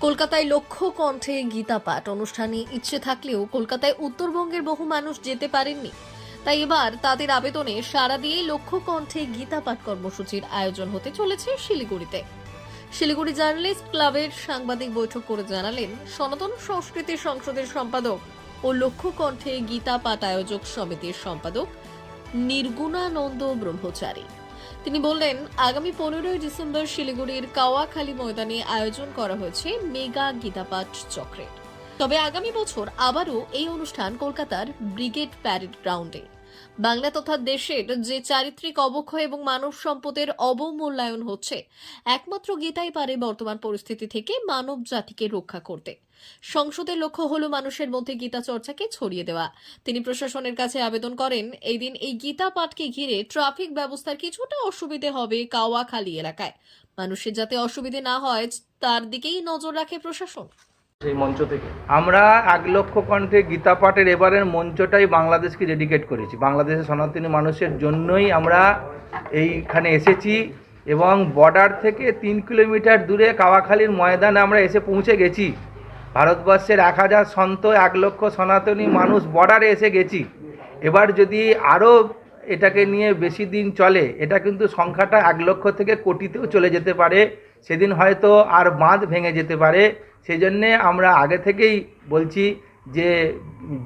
কলকাতায় লক্ষ কণ্ঠে গীতা পাঠ অনুষ্ঠানে ইচ্ছে থাকলেও কলকাতায় উত্তরবঙ্গের বহু মানুষ যেতে পারেননি। তাই এবার তাদের আবেদনে সাড়া দিয়ে লক্ষ কণ্ঠে গীতা পাঠ কর্মসূচির আয়োজন হতে চলেছে শিলিগুড়িতে। শিলিগুড়ি জার্নালিস্ট ক্লাবের সাংবাদিক বৈঠক করে জানালেন সনাতন সংস্কৃতি সংসদের সম্পাদক ও লক্ষ কণ্ঠে গীতা পাঠ আয়োজক সমিতির সম্পাদক নির্গুণানন্দ ব্রহ্মচারী। তিনি বললেন, আগামী 15 ডিসেম্বর শিলিগুড়ির কাওয়াখালী ময়দানে আয়োজন করা হয়েছে মেগা গীতাপাঠ চক্রের। তবে আগামী বছর আবারও এই অনুষ্ঠান কলকাতার ব্রিগেড প্যারেড গ্রাউন্ডে। বাংলা তথা দেশের যে চারিত্রিক অবক্ষয় এবং মানব সম্পদের অবমূল্যায়ন হচ্ছে, একমাত্র গীতাই পারে বর্তমান পরিস্থিতি থেকে মানব জাতিকে রক্ষা করতে। সংসদের লক্ষ্য হলো মানুষের মধ্যে গীতা চর্চাকে ছড়িয়ে দেওয়া। তিনি প্রশাসনের কাছে আবেদন করেন, এই দিন এই গীতা পাঠকে ঘিরে ট্রাফিক ব্যবস্থার কিছুটা অসুবিধে হবে কাওয়াখালী এলাকায়। মানুষের যাতে অসুবিধে না হয় তার দিকেই নজর রাখে প্রশাসন। সেই মঞ্চ থেকে আমরা 1 লক্ষ কণ্ঠে গীতা পাঠের এবারের মঞ্চটাই বাংলাদেশকে ডেডিকেট করেছি। বাংলাদেশের সনাতনী মানুষের জন্যই আমরা এইখানে এসেছি এবং বর্ডার থেকে 3 কিলোমিটার দূরে কাওয়াখালীর ময়দানে আমরা এসে পৌঁছে গেছি। ভারতবর্ষের 1000 সন্ত 1 লক্ষ সনাতনী মানুষ বর্ডারে এসে গেছি। এবার যদি আরও এটাকে নিয়ে বেশি দিন চলে, এটা কিন্তু সংখ্যাটা 1 লক্ষ থেকে কোটিতেও চলে যেতে পারে। সেদিন হয়তো আর বাঁধ ভেঙে যেতে পারে। সেই জন্যে আমরা আগে থেকেই বলছি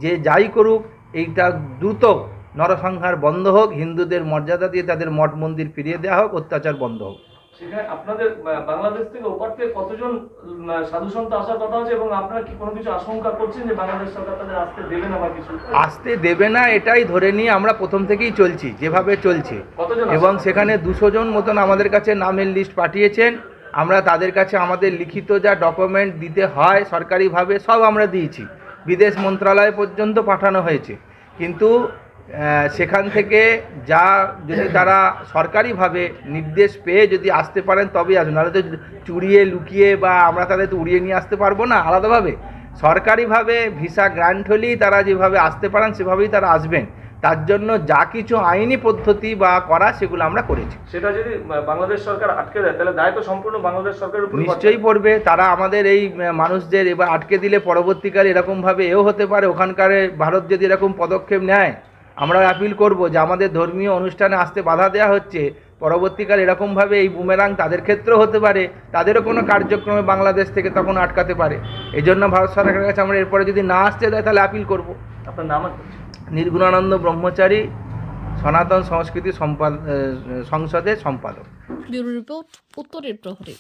যে যাই করুক, এইটা দ্রুত নরসংহার বন্ধ হোক, হিন্দুদের মর্যাদা দিয়ে তাদের মঠ মন্দির ফিরিয়ে দেওয়া হোক, অত্যাচার বন্ধ হোক। সেখানে আপনাদের বাংলাদেশ থেকে ওপার থেকে কতজন সাধু সন্ত আসার কথা আছে এবং আপনারা কি কোনো কিছু আশঙ্কা করছেন যে বাংলাদেশ সরকার তাদের আসতে দেবে না বা কিছু? আসতে দেবে না এটাই ধরে নিয়ে আমরা প্রথম থেকেই চলছি যেভাবে চলছে, এবং সেখানে 200 জন মতন আমাদের কাছে নামের লিস্ট পাঠিয়েছেন। আমরা তাদের কাছে আমাদের লিখিত যা ডকুমেন্ট দিতে হয় সরকারিভাবে সব আমরা দিয়েছি, বিদেশ মন্ত্রণালয় পর্যন্ত পাঠানো হয়েছে। কিন্তু সেখান থেকে যা যদি তারা সরকারিভাবে নির্দেশ পেয়ে যদি আসতে পারেন তবেই আসবেন, নাহলে তো চুরিয়ে লুকিয়ে বা আমরা তাদের তো উড়িয়ে নিয়ে আসতে পারবো না। আলাদাভাবে সরকারিভাবে ভিসা গ্র্যান্ট হলেই তারা যেভাবে আসতে পারেন সেভাবেই তারা আসবেন। তার জন্য যা কিছু আইনি পদ্ধতি বা করা সেগুলো আমরা করেছি। সেটা যদি বাংলাদেশ সরকার আটকে দেয় তাহলে দায়িত্ব সম্পূর্ণ বাংলাদেশ সরকারের উপর নিশ্চয়ই পড়বে। তারা আমাদের এই মানুষদের এবার আটকে দিলে পরবর্তীকালে এরকমভাবে এও হতে পারে, ওখানকার ভারত যদি এরকম পদক্ষেপ নেয় আমরা অ্যাপিল করব যে আমাদের ধর্মীয় অনুষ্ঠানে আসতে বাধা দেওয়া হচ্ছে, পরবর্তীকালে এরকমভাবে এই বুমেরাং তাদের ক্ষেত্রেও হতে পারে, তাদেরও কোনো কার্যক্রমে বাংলাদেশ থেকে তখন আটকাতে পারে। এই জন্য ভারত সরকারের কাছে আমরা এরপরে যদি না আসতে দেয় তাহলে অ্যাপিল করব। আপনার নাম? নির্গুণানন্দ ব্রহ্মচারী, সনাতন সংস্কৃতি সংসদের সম্পাদক। ব্যুরো রিপোর্ট, উত্তরের প্রহরী।